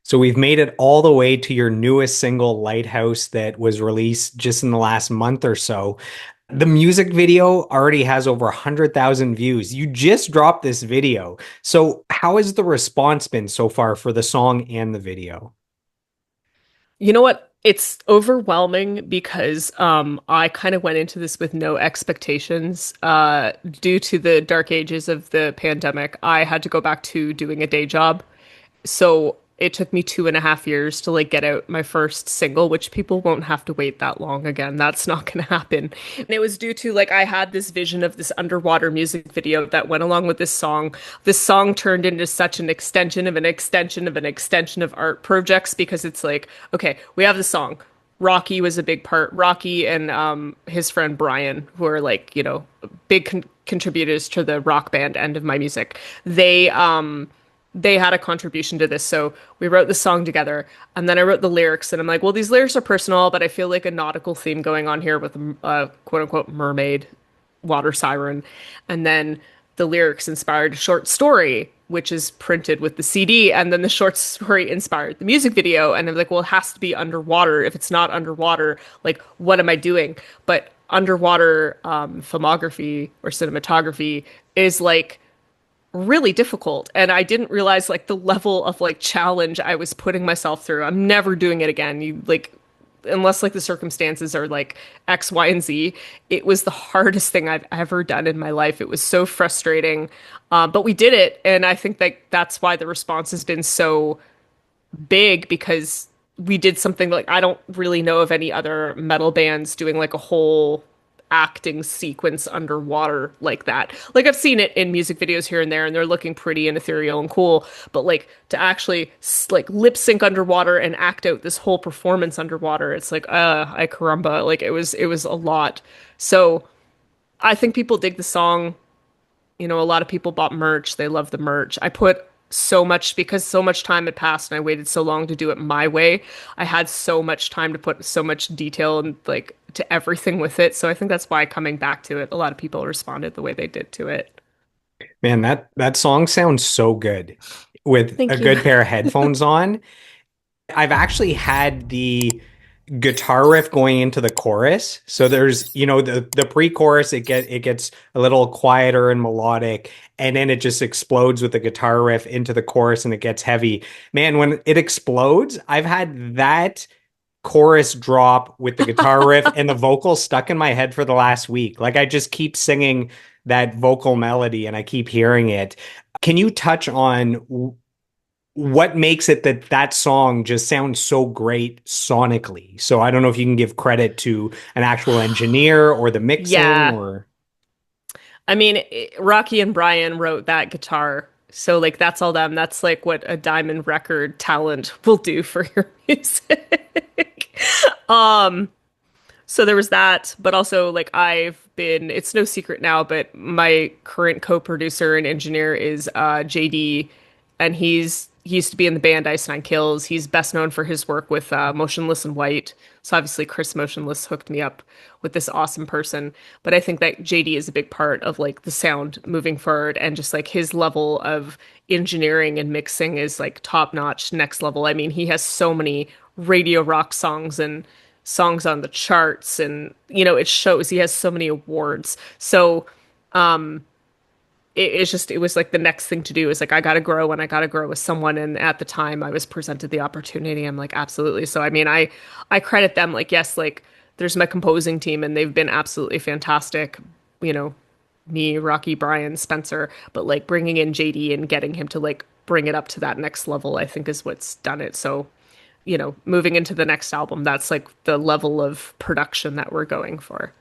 So we've made it all the way to your newest single, Lighthouse, that was released just in the last month or so. The music video already has over 100,000 views. You just dropped this video. So how has the response been so far for the song and the video? You know what? It's overwhelming because I kind of went into this with no expectations. Due to the dark ages of the pandemic, I had to go back to doing a day job. So it took me 2.5 years to like get out my first single, which people won't have to wait that long again. That's not going to happen. And it was due to like I had this vision of this underwater music video that went along with this song. This song turned into such an extension of an extension of an extension of art projects because it's like, okay, we have the song. Rocky was a big part. Rocky and his friend Brian, who are like, big contributors to the rock band end of my music. They had a contribution to this. So we wrote the song together and then I wrote the lyrics and I'm like, well, these lyrics are personal, but I feel like a nautical theme going on here with a quote unquote mermaid water siren. And then the lyrics inspired a short story, which is printed with the CD. And then the short story inspired the music video. And I'm like, well, it has to be underwater. If it's not underwater, like, what am I doing? But underwater filmography or cinematography is like, really difficult, and I didn't realize like the level of like challenge I was putting myself through. I'm never doing it again. You like unless like the circumstances are like X, Y, and Z. It was the hardest thing I've ever done in my life. It was so frustrating, but we did it, and I think that that's why the response has been so big because we did something like I don't really know of any other metal bands doing like a whole acting sequence underwater like that. Like I've seen it in music videos here and there and they're looking pretty and ethereal and cool, but like to actually like lip sync underwater and act out this whole performance underwater, it's like I caramba, like it was a lot. So I think people dig the song. A lot of people bought merch. They love the merch. I put so much because so much time had passed and I waited so long to do it my way. I had so much time to put so much detail and like to everything with it. So I think that's why coming back to it, a lot of people responded the way they did to it. Man, that song sounds so good with a Thank you. good pair of headphones on. I've actually had the guitar riff going into the chorus. So there's, the pre-chorus it gets a little quieter and melodic and then it just explodes with the guitar riff into the chorus and it gets heavy. Man, when it explodes, I've had that chorus drop with the guitar riff and the vocal stuck in my head for the last week. Like I just keep singing that vocal melody and I keep hearing it. Can you touch on what makes it that that song just sounds so great sonically? So I don't know if you can give credit to an actual engineer or the mixing Yeah. or I mean, Rocky and Brian wrote that guitar. So like that's all them. That's like what a diamond record talent will do for your music. Um So there was that, but also like it's no secret now, but my current co-producer and engineer is JD, and he used to be in the band Ice Nine Kills. He's best known for his work with Motionless in White. So obviously Chris Motionless hooked me up with this awesome person. But I think that JD is a big part of like the sound moving forward and just like his level of engineering and mixing is like top notch, next level. I mean, he has so many radio rock songs and songs on the charts and it shows he has so many awards. So it's just it was like the next thing to do is like I gotta grow and I gotta grow with someone, and at the time I was presented the opportunity, I'm like absolutely. So I mean I credit them, like yes, like there's my composing team and they've been absolutely fantastic, you know me, Rocky, Brian, Spencer, but like bringing in JD and getting him to like bring it up to that next level I think is what's done it. So moving into the next album, that's like the level of production that we're going for.